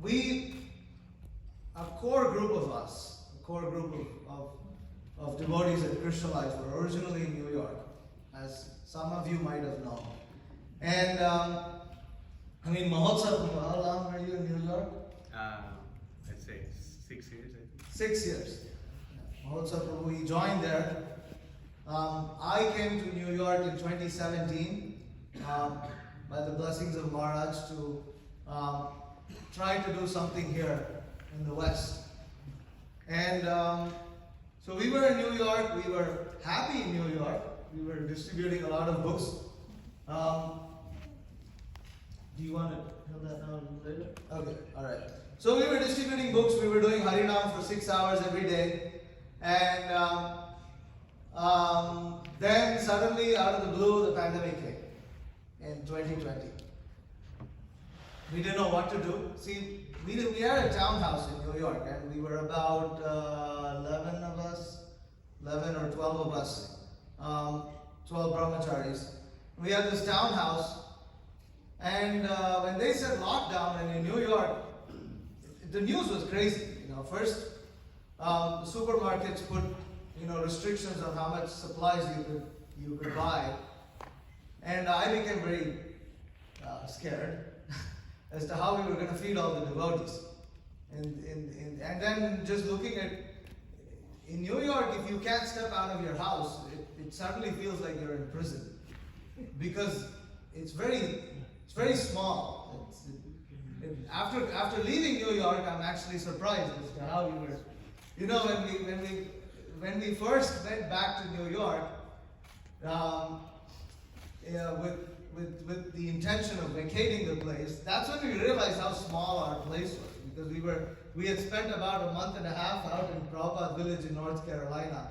a core group of us, a core group of devotees at Krishna Life were originally in New York, as some of you might have known. And Mahottsaha, how long were you in New York? I'd say 6 years. 6 years. Mahottsaha, we joined there. I came to New York in 2017 by the blessings of Maharaj to try to do something here in the West. And so we were in New York, we were happy in New York, we were distributing a lot of books. Do you want to tell that now later? Okay, alright. So we were distributing books, we were doing Harinam for 6 hours every day. And then suddenly, out of the blue, the pandemic came in 2020. We didn't know what to do. See, we had a townhouse in New York, and we were about 11 of us, 11 or 12 of us, 12 brahmacharis. We had this townhouse, and when they said lockdown, and in New York, the news was crazy. First, the supermarkets put restrictions on how much supplies you could buy, and I became very scared as to how we were going to feed all the devotees. And then just looking at, in New York, if you can't step out of your house, it suddenly feels like you're in prison, because it's very small. After leaving New York, I'm actually surprised as to how we were. When we first went back to New York, with the intention of vacating the place, that's when we realized how small our place was, because we had spent about a month and a half out in Prabhupada village in North Carolina,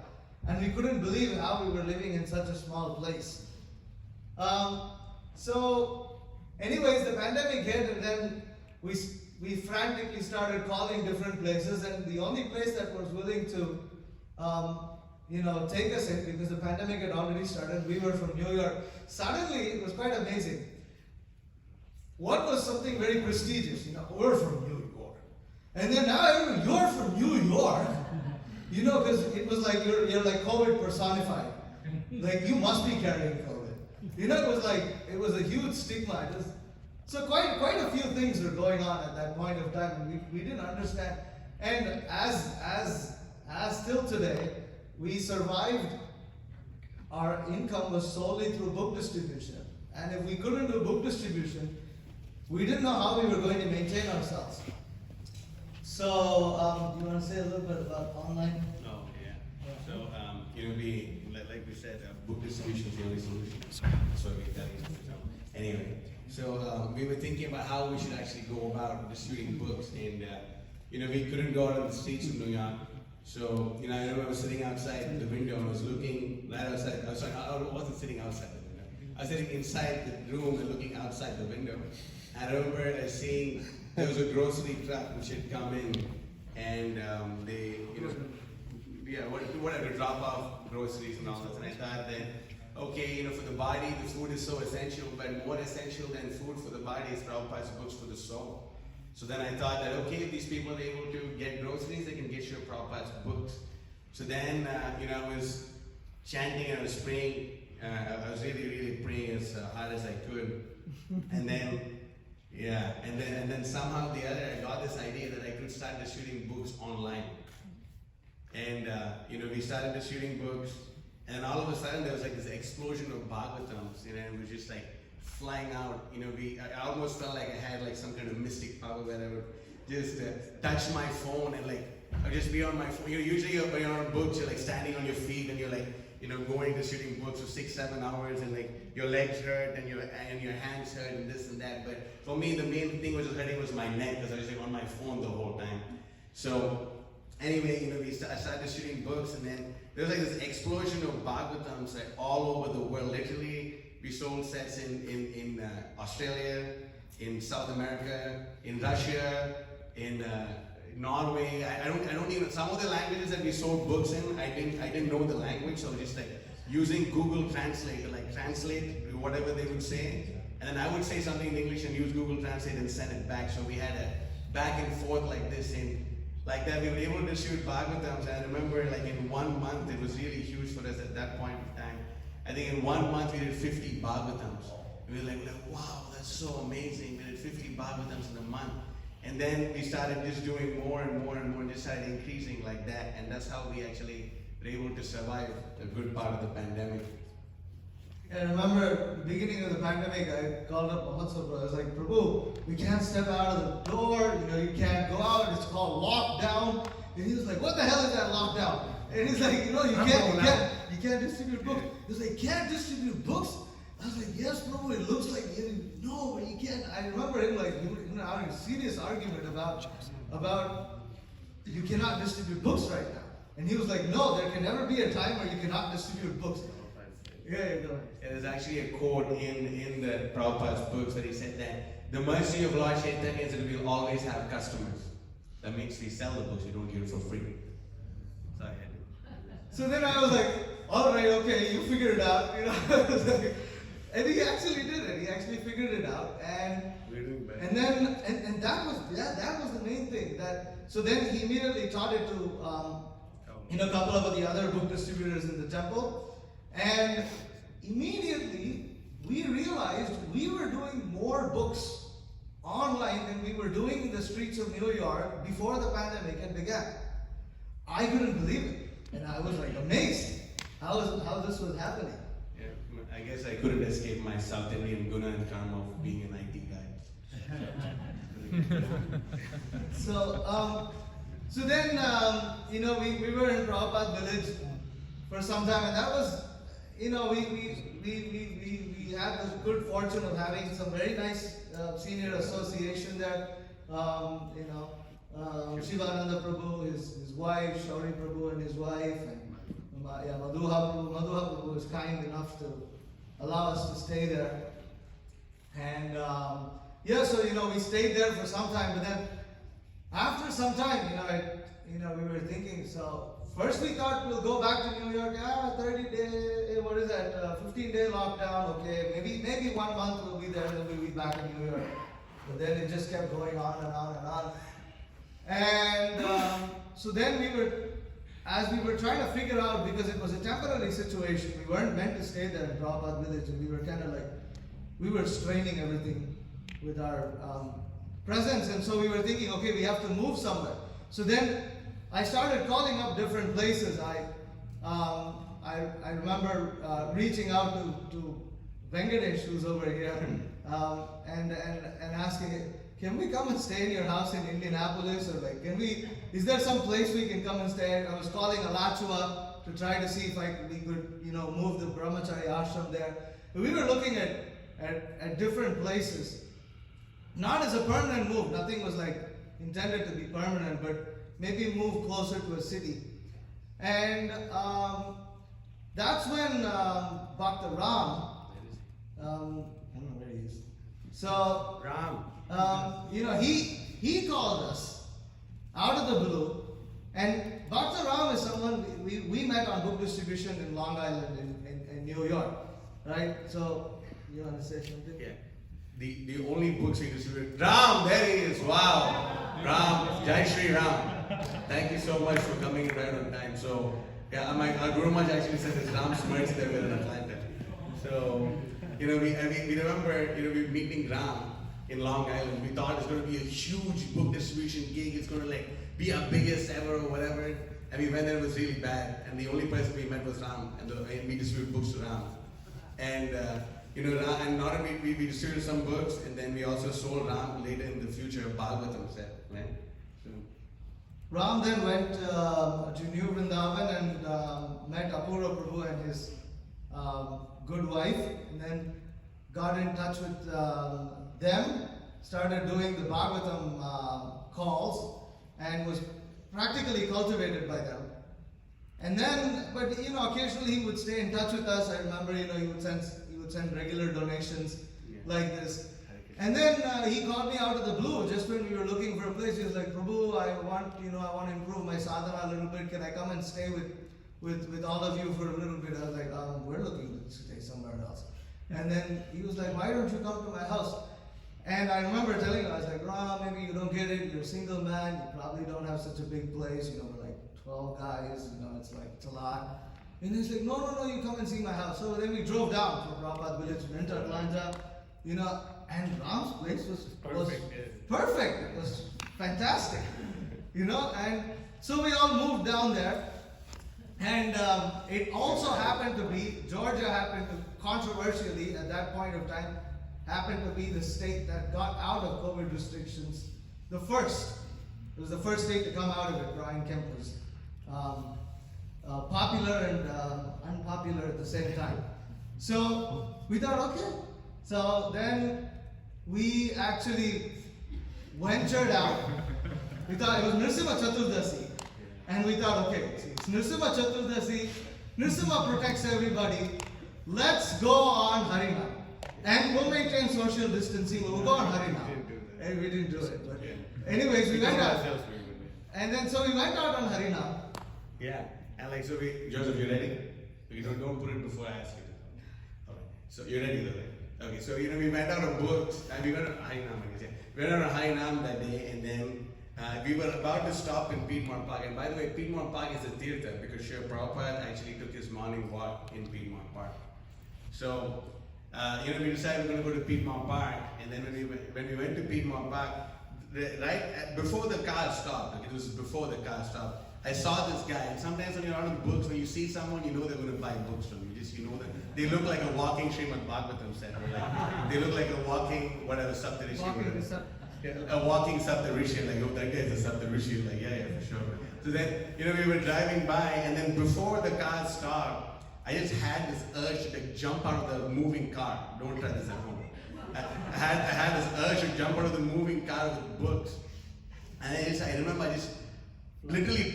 and we couldn't believe how we were living in such a small place. So, anyways, the pandemic hit, and then we frantically started calling different places, and the only place that was willing to take us in, because the pandemic had already started, we were from New York. Suddenly, it was quite amazing. What was something very prestigious? We're from New York. And then now everyone, you're from New York? Because it was like, you're like COVID personified. Like, you must be carrying COVID. It was a huge stigma. So quite a few things were going on at that point of time. We didn't understand. And as till today, we survived. Our income was solely through book distribution. And if we couldn't do book distribution, we didn't know how we were going to maintain ourselves. So, do you want to say a little bit about online? Oh, yeah. So, we, like we said, book distribution is the only solution. So we tell you. Anyway, so we were thinking about how we should actually go about distributing books, and we couldn't go out on the streets of New York. So, I remember I was sitting outside the window and I was looking right outside. I wasn't sitting outside the window. I was sitting inside the room and looking outside the window. I remember seeing there was a grocery truck which had come in, and they, whatever, drop off groceries and all that. And I thought that, okay, for the body, the food is so essential, but more essential than food for the body is Prabhupada's books for the soul. So then I thought that, okay, if these people are able to get groceries, they can get your Prabhupada's books. So then, I was chanting and I was praying. I was really, really praying as hard as I could. And then, and then somehow or the other, I got this idea that I could start distributing books online. And, we started distributing books. And then all of a sudden, there was like this explosion of Bhagavatams, and it was just like flying out. I almost felt like I had like some kind of mystic power where I would just touch my phone and like, I would just be on my phone. Usually when you're on books, you're like standing on your feet and you're like, going to shooting books for 6-7 hours, and like your legs hurt and your hands hurt and this and that. But for me, the main thing was hurting was my neck, because I was like on my phone the whole time. So anyway, I started shooting books, and then there was like this explosion of Bhagavatams like all over the world. Literally, we sold sets in Australia, in South America, in Russia, in Norway. I don't even, some of the languages that we sold books in, I didn't know the language, so just like using Google Translate to like translate whatever they would say, and then I would say something in English and use Google Translate and send it back. So we had back and forth like this, and like that we were able to distribute Bhagavatams. And I remember like in 1 month, it was really huge for us at that point of time. I think in 1 month we did 50 Bhagavatams. We were like, wow, that's so amazing. We did 50 Bhagavatams in a month. And then we started just doing more and more and more, and just started increasing like that. And that's how we actually were able to survive a good part of the pandemic. I remember the beginning of the pandemic, I called up Mahottsaha. I was like, Prabhu, we can't step out of the door, you can't go out, it's called lockdown. And he was like, what the hell is that lockdown? And he's like, you can't distribute books. He was like, can't distribute books? I was like, yes, Prabhu, it looks like no, but you can't. I remember him like having a serious argument about you cannot distribute books right now. And he was like, no, there can never be a time where you cannot distribute books. Yeah, go ahead. There's actually a quote in the Prabhupada's books where he said that the mercy of Lord Chaitanya is that we'll always have customers. That means we sell the books, we don't give it for free. So then I was like, all right, okay, you figured it out. And he actually did it. He actually figured it out, and that was the main thing. So then he immediately taught it to a couple of the other book distributors in the temple, and immediately we realized we were doing more books online than we were doing in the streets of New York before the pandemic had begun. I couldn't believe it, and I was like amazed how this was happening. I guess I couldn't escape my South Indian guna and karma of being an IT guy. So then, we were in Prabhupada village for some time, and that was, we had the good fortune of having some very nice senior association there. Shivananda Prabhu, his wife, Shauri Prabhu and his wife, and Madhuha Prabhu was kind enough to allow us to stay there. And so we stayed there for some time, but then after some time, we were thinking, so first we thought we'll go back to New York, 30-day, 15-day lockdown, okay, maybe 1 month we'll be there, then we'll be back in New York. But then it just kept going on and on and on. And so then as we were trying to figure out, because it was a temporary situation, we weren't meant to stay there in Prabhupada village, and we were kind of like, we were straining everything with our presence, and so we were thinking, okay, we have to move somewhere. So then I started calling up different places. I remember reaching out to Venkatesh, who's over here, and asking, can we come and stay in your house in Indianapolis, or is there some place we can come and stay? I was calling Alachua to try to see if we could, move the Brahmachari ashram there. But we were looking at different places, not as a permanent move. Nothing was intended to be permanent, but maybe move closer to a city. And that's when Bhakta Ram, I don't know where he is. So Ram. He called us out of the blue, and Bhakta Ram is someone we met on book distribution in Long Island in New York, right? So you want to say something? Yeah. The only books we distribute. Ram, there he is. Wow. Ram, Jai Shri Ram. Thank you so much for coming right on time. So our Guru Maharaj actually said it's Ram's mercy that we're in Atlanta. So we remember we meeting Ram in Long Island. We thought it's going to be a huge book distribution gig. It's going to be our biggest ever or whatever. And we went there, it was really bad. And the only person we met was Ram, and we distributed books to Ram. And and not only we distributed some books, and then we also sold Ram later in the future Bhagavatam set, right? So Ram then went to New Vrindavan and met Apurva Prabhu and his good wife, and then got in touch with them, started doing the Bhagavatam calls, and was practically cultivated by them. And then, but occasionally he would stay in touch with us. I remember, he would send regular donations like this. And then he called me out of the blue just when we were looking for a place. He was like, Prabhu, I want to improve my sadhana a little bit. Can I come and stay with all of you for a little bit? I was like, we're looking to stay somewhere else. And then he was like, why don't you come to my house? And I remember telling him, I was like, Ram, maybe you don't get it. a single man, you probably don't have such a big place, we're like 12 guys, it's like, it's a lot. And he's like, no, you come and see my house. So then we drove down to Prabhupada village, went to Atlanta, and Ram's place was perfect. It was fantastic, and so we all moved down there. And it also happened to be, Georgia happened to, controversially at that point of time, happened to be the state that got out of COVID restrictions the first. It was the first state to come out of it. Brian Kemp was popular and unpopular at the same time. So we thought, okay. So then we actually ventured out. We thought it was Nrsimha Chaturdasi. And we thought, okay, it's Nrsimha Chaturdasi. Nrsimha protects everybody. Let's go on Harinam. And we'll maintain social distancing. We'll go on Harinam. And we didn't do it. But anyways, we went out. And then so we went out on Harinam. Yeah. And like, so Joseph, you ready? You don't put it before I ask you to. Okay. So you're ready though, right? Okay. So, we went out on books. And we went on Harinam, I guess. Yeah. We went out on Harinam that day. And then we were about to stop in Piedmont Park. And by the way, Piedmont Park is a tirtha because Srila Prabhupada actually took his morning walk in Piedmont Park. So, we decided we're going to go to Piedmont Park. And then when we went to Piedmont Park, before the car stopped, like it was before the car stopped, I saw this guy. And sometimes when you're out on books, when you see someone, they're going to buy books from you. Just, that they look like a walking Srimad Bhagavatam set. Or like, they look like a walking, whatever, Saptarishi. A walking Saptarishi, like, oh, that guy is a Saptarishi, like, yeah, for sure. So then, we were driving by, and then before the car stopped, I just had this urge to jump out of the moving car. Don't try this at home. I had this urge to jump out of the moving car with books. And I remember I just literally,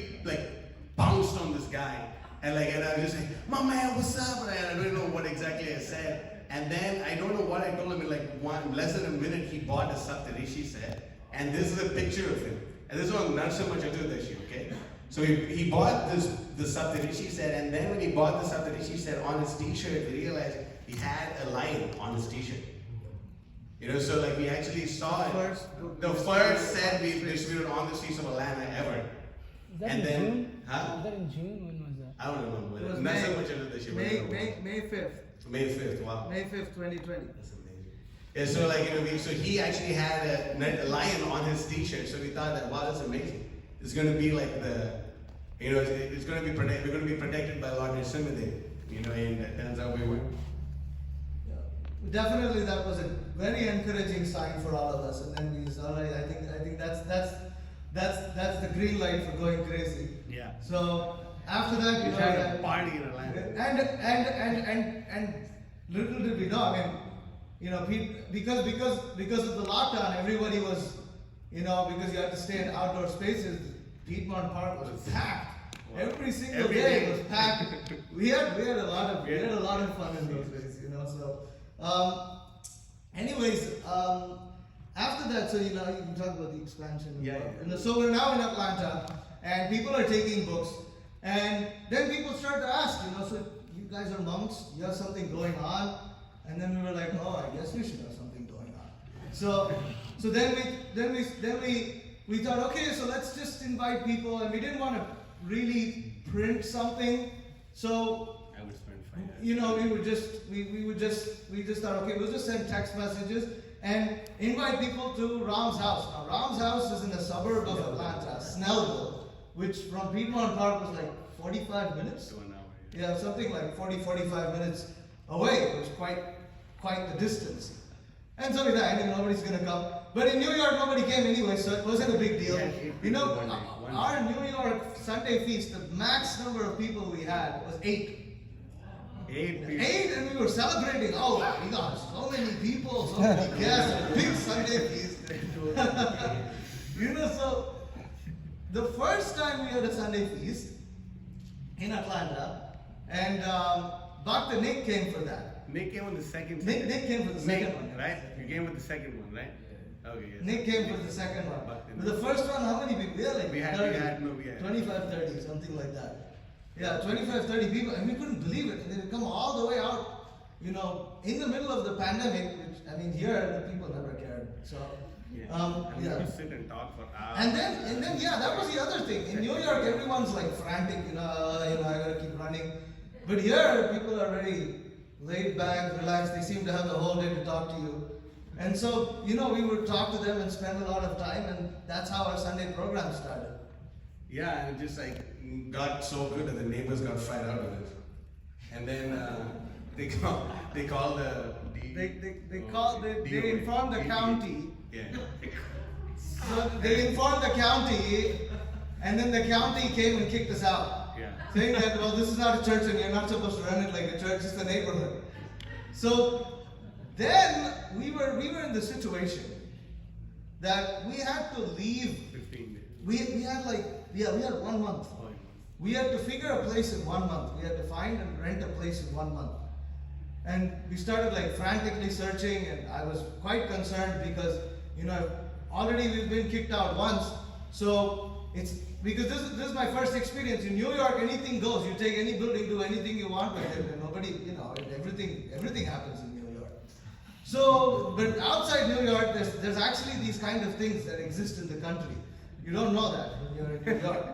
bounced on this guy. And I was just like, my man, what's up? And I don't know what exactly I said. And then I don't know what I told him in less than a minute he bought a Saptarishi set. And this is a picture of him. And this is on Nrsimha Chaturdashi, okay? So he bought the Saptarishi set, and then when he bought the Saptarishi set on his t-shirt, we realized he had a lion on his t-shirt. So we actually saw it. The first set we distributed on the streets of Atlanta ever. Was that in June? Huh? Was that in June? When was that? I don't remember. It was May 5th. May 5th, wow. May 5th, 2020. That's amazing. Yeah, so so he actually had a lion on his t-shirt, so we thought that, wow, that's amazing. It's going to be like it's going to be we're going to be protected by Lord Nrsimhadev, and that turns out we were. Yeah. Definitely that was a very encouraging sign for all of us, and then we said, all right, I think that's the green light for going crazy. Yeah. So after that, we had a party in Atlanta. And little did we know, because of the lockdown, everybody was, because you had to stay in outdoor spaces, Piedmont Park was packed. Wow. Every single day was packed. We had a lot of fun in those days, So, anyways, after that, so you can talk about the expansion. Yeah. And so we're now in Atlanta, and people are taking books, and then people start to ask, so you guys are monks, you have something going on, and then we were like, oh, I guess we should have something going on. So then we thought, okay, so let's just invite people, and we didn't want to really print something, so I would spend 5 hours. we just thought, okay, we'll just send text messages and invite people to Ram's house. Now, Ram's house is in a suburb of Atlanta, Snellville, which from Piedmont Park was like 45 minutes. To an hour. Yeah, something like 45 minutes away. It was quite the distance. And so we thought, I think nobody's going to come. But in New York, nobody came anyway, so it wasn't a big deal. Yeah, our New York Sunday feast, the max number of people we had was 8. 8 people. 8, and we were celebrating. Oh, we got so many people, so many guests, big Sunday feast. So the first time we had a Sunday feast in Atlanta, and Dr. Nick came for that. Nick came with the second. Nick came for the second one, right? You came with the second one, right? Okay. Yes. Nick came for the second one. But the first one, how many people? We had 25, 30, something like that. Yeah, 25, 30 people, and we couldn't believe it. And they would come all the way out, in the middle of the pandemic, which, here, the people never cared. So, And yeah. we sit and talk for hours. And then, yeah, that was the other thing. In New York, everyone's like frantic, I gotta keep running. But here, people are very laid back, relaxed. They seem to have the whole day to talk to you. And so, we would talk to them and spend a lot of time, and that's how our Sunday program started. Yeah, and it just got so good that the neighbors got fried out of it. And then they call the They informed the county. Yeah. So they informed the county, and then the county came and kicked us out. Yeah. Saying that, well, this is not a church and you're not supposed to run it like a church, it's a neighborhood. So then we were in the situation that we had to leave. 15 days. We had 1 month. We had to figure a place in 1 month. We had to find and rent a place in 1 month. And we started frantically searching, and I was quite concerned because, already we've been kicked out once. So it's because this is my first experience. In New York, anything goes. You take any building, do anything you want with it, and nobody, everything happens in New York. So, but outside New York, there's actually these kind of things that exist in the country. You don't know that when you're in New York.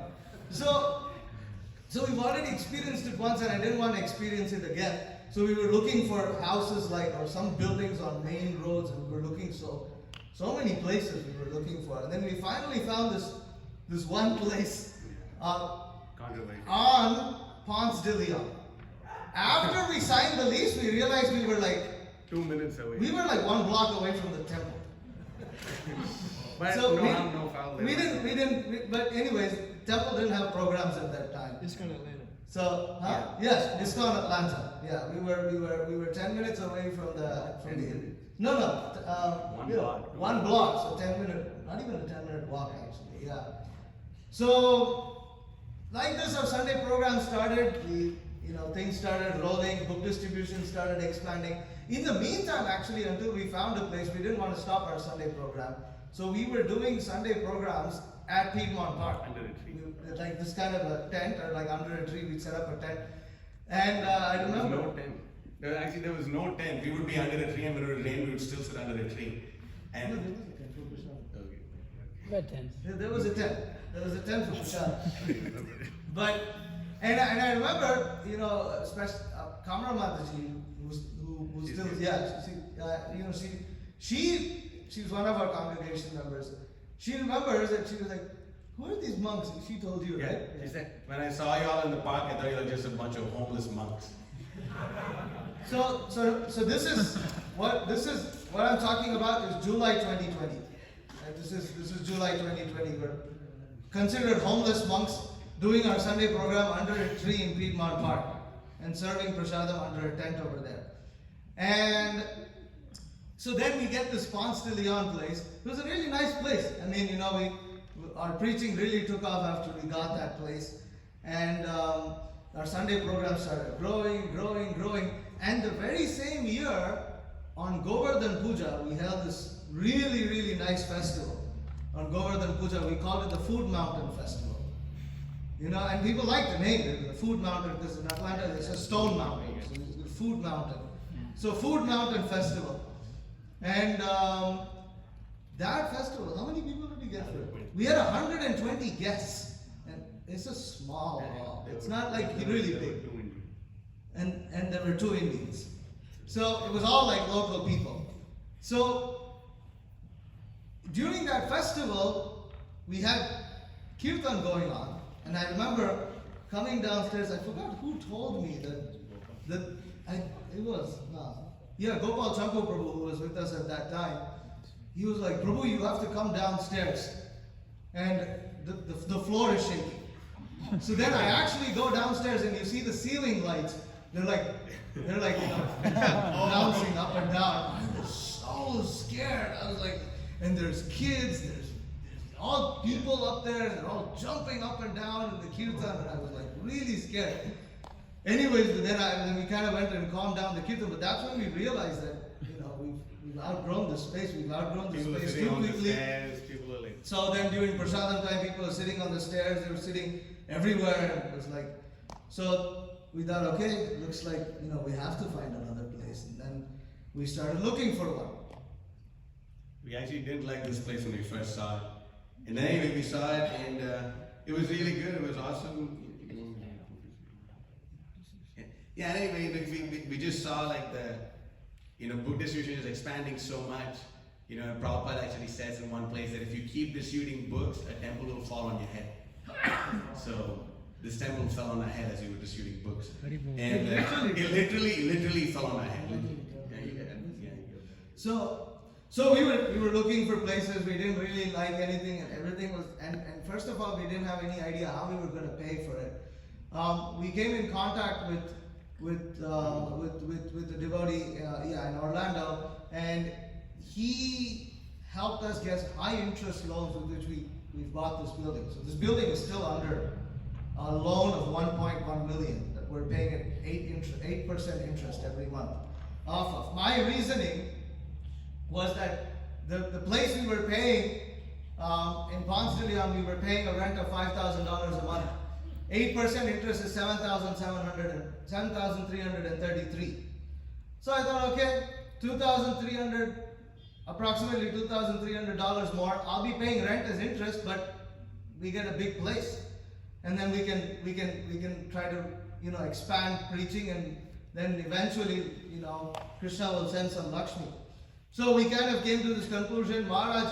So we've already experienced it once, and I didn't want to experience it again. So we were looking for houses or some buildings on main roads, and we were looking so many places we were looking for. And then we finally found this one place on Ponce de Leon. After we signed the lease, we realized we were 2 minutes away. We were 1 block away from the temple. But So no foul. but anyways, temple didn't have programs at that time. ISKCON Atlanta. So, yes, ISKCON Atlanta. Yeah, we were 10 minutes away from the. No, one block. So 10 minute, not even a 10-minute walk actually. Yeah. So, like this, our Sunday program started. Things started rolling. Book distribution started expanding. In the meantime, actually, until we found a place, we didn't want to stop our Sunday program. So we were doing Sunday programs at Piedmont Park. Under a tree. Like this kind of a tent, or under a tree, we'd set up a tent. And I remember. There was no tent. There was no tent. We would be under a tree, and when it would rain, we would still sit under a tree. And No, there was a tent for Krishna. What tent? There was a tent. There was a tent for Krishna. But, and I remember, especially Kamra Mataji, who's still, she's one of our congregation members. She remembers that she was like, who are these monks? She told you, yeah, right? she said, when I saw you all in the park, I thought you were just a bunch of homeless monks. So this is what I'm talking about is July 2020. Right? This is July 2020. We're considered homeless monks doing our Sunday program under a tree in Piedmont Park and serving prasadam under a tent over there. And so then we get this Ponce de Leon place. It was a really nice place. I mean, our preaching really took off after we got that place. And our Sunday program started growing. And the very same year, on Govardhan Puja, we held this really, really nice festival. On Govardhan Puja, we called it the Food Mountain Festival. And people like the name, the Food Mountain, because in Atlanta there's a stone mountain. So it's the Food Mountain. So Food Mountain Festival. And that festival, how many people did we get for it? We had 120 guests. And it's a small hall. It's not really big. And there were 2 Indians. So it was all local people. So during that festival, we had kirtan going on. And I remember coming downstairs, I forgot who told me Gopal Champu Prabhu, who was with us at that time, he was like, Prabhu, you have to come downstairs. And the floor is shaking. So then I actually go downstairs and you see the ceiling lights. They're bouncing up and down. I was so scared. I was like, and there's kids, there's all people up there, and they're all jumping up and down in the kirtan, and I was really scared. Anyways, but then we kind of went and calmed down the kirtan, but that's when we realized that, we've outgrown the space, space too quickly. So then during prasadam time, people are sitting on the stairs, they were sitting everywhere, and it was so we thought, okay, it looks like, we have to find another place. And then we started looking for one. We actually didn't like this place when we first saw it. And then anyway, we saw it and it was really good. It was awesome. Yeah, anyway, we just saw like the, book distribution is expanding so much. And Prabhupada actually says in one place that if you keep distributing books, a temple will fall on your head. So this temple fell on our head as we were distributing books. And it literally fell on our head. Yeah. So we were looking for places. We didn't really like anything, and everything was. And first of all, we didn't have any idea how we were going to pay for it. We came in contact with the devotee, in Orlando, and he helped us get high interest loans with which we've bought this building. So this building is still under a loan of 1.1 million that we're paying at 8% interest every month off of. My reasoning was that the place we were paying in Ponce de Leon, we were paying a rent of $5,000 a month. 8% interest is $7,333. So I thought, okay, approximately $2,300 more. I'll be paying rent as interest, but we get a big place, and then we can try to expand preaching, and then eventually Krishna will send some Lakshmi. So we kind of came to this conclusion. Maharaj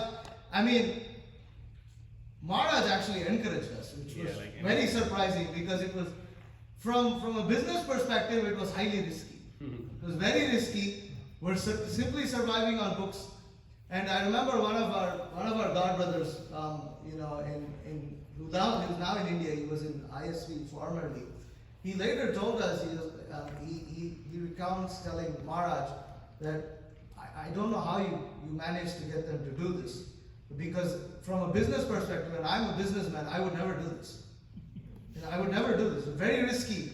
actually encouraged us, which was very surprising, because it was from a business perspective, it was highly risky. It was very risky. We're simply surviving on books. And I remember one of our godbrothers, who's now in India. He was in ISV formerly. He later told us, he recounts telling Maharaj that I don't know how you managed to get them to do this, because from a business perspective, and I'm a businessman, I would never do this. I would never do this. A very risky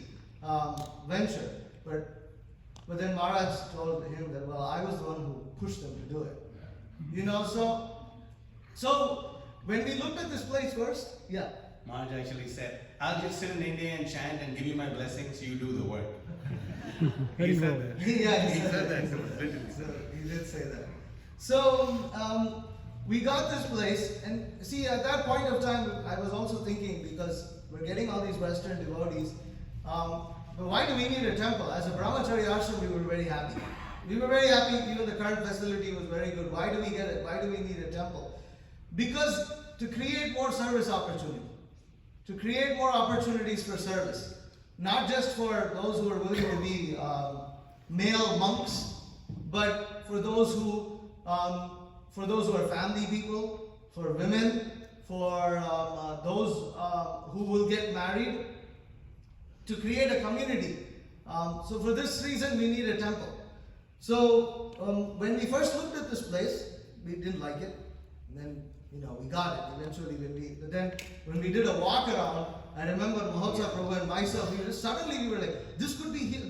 venture. But then Maharaj told him that, well, I was the one who pushed them to do it. So when we looked at this place first, Maharaj actually said, I'll just sit in India and chant and give you my blessings, you do the work. He said that. He said that. So he did say that. So we got this place, and see, at that point of time, I was also thinking, because we're getting all these Western devotees, but why do we need a temple? As a brahmachari ashram, we were very happy. Even the current facility was very good. Why do we get it? Why do we need a temple? Because to create more service opportunity, to create more opportunities for service, not just for those who are willing to be male monks, but for those who are family people, for women, for those who will get married, to create a community. So for this reason, we need a temple. So when we first looked at this place, we didn't like it. And then we got it eventually. When we did a walk around, I remember Mahottsaha Prabhu and myself. Suddenly we were like, this could be here.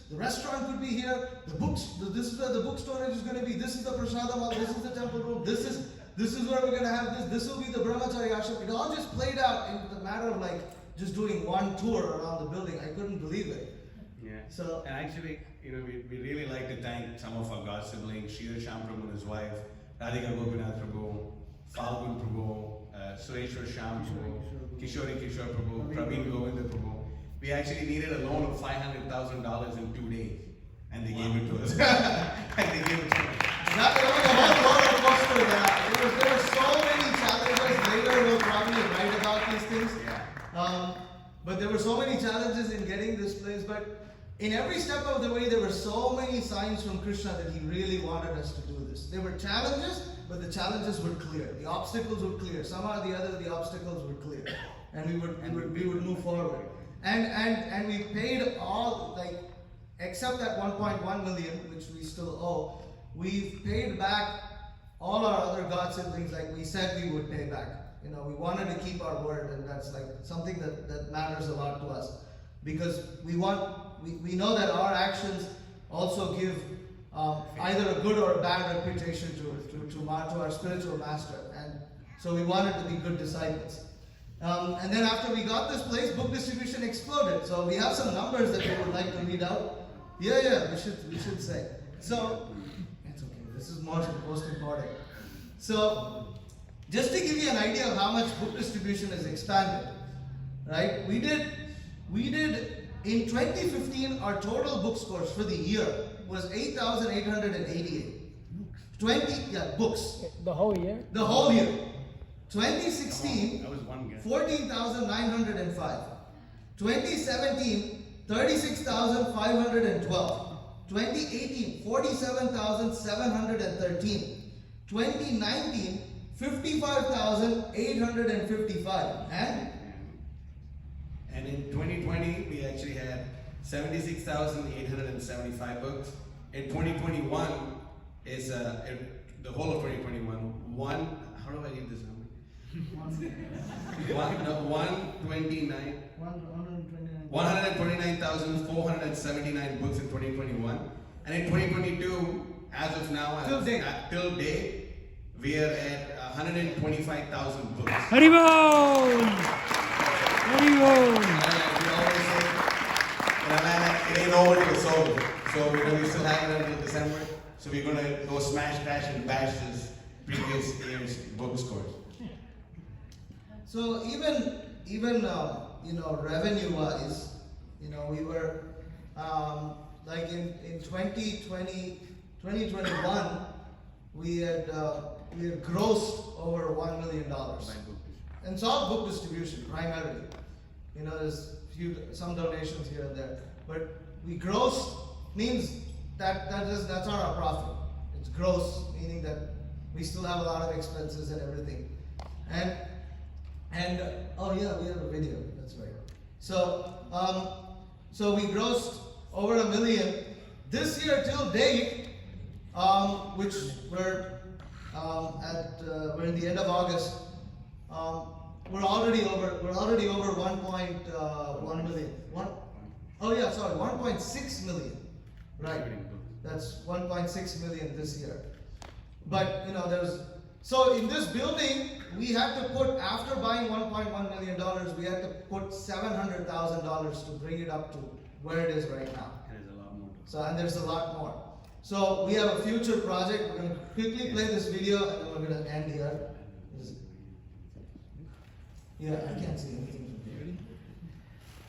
The restaurant could be here. This is where the book storage is going to be. This is the prasadam hall. This is the temple room. This is where we're going to have this. This will be the brahmachari ashram. It all just played out in the matter of just doing one tour around the building. I couldn't believe it. Yeah. So and actually, we really like to thank some of our god siblings, Shira Sham Prabhu and his wife, Radhika Gopinath Prabhu, Falgun Prabhu, Sureshwar Sham Prabhu, Kishore Prabhu, Praveen Govinda Prabhu. We actually needed a loan of $500,000 in 2 days, and they gave it to us. There was a whole roller coaster there. There were so many challenges. Later we'll probably write about these things. But there were so many challenges in getting this place. But in every step of the way, there were so many signs from Krishna that he really wanted us to do this. There were challenges, but the challenges were clear. The obstacles were clear. Somehow or the other, the obstacles were clear, and we would move forward. And we paid all, except that 1.1 million, which we still owe. We've paid back all our other god siblings like we said we would pay back. We wanted to keep our word, and that's something that matters a lot to us, because we know that our actions also give either a good or a bad reputation to our spiritual master, and so we wanted to be good disciples. And then after we got this place, book distribution exploded. So we have some numbers that we would like to read out. We should say. So it's okay. This is most important. So, just to give you an idea of how much book distribution is expanded, right? We did in 2015, our total book scores for the year was 8,888. Books. The whole year? The whole year. 2016, That was one guess. 14,905. 2017, 36,512. 2018, 47,713. 2019, 55,855. And in 2020, we actually had 76,875 books. In 2021 is the whole of 2021. How do I read this number? 129,479 books in 2021. And in 2022, as of now, till date, we are at 125,000 books. Haribol! Haribol! We always say, it ain't over till it's over. So we still have it until December. So we're gonna go smash, crash, and bash this previous year's book scores. So even revenue wise, we were like in 2021 we had grossed over $1 million. And it's all book distribution primarily. There's some donations here and there, but we grossed means that's not our profit. It's gross, meaning that we still have a lot of expenses and everything. And oh yeah, we have a video. That's right. So we grossed over $1 million this year till date, which we're in the end of August. We're already over 1.1 million. 1.6 million. Right. That's 1.6 million this year. But so in this building we had to put, after buying $1.1 million, we had to put $700,000 to bring it up to where it is right now. And there's a lot more. And there's a lot more. So we have a future project. We're going to quickly play this video and then we're going to end here. Yeah, I can't see anything from here.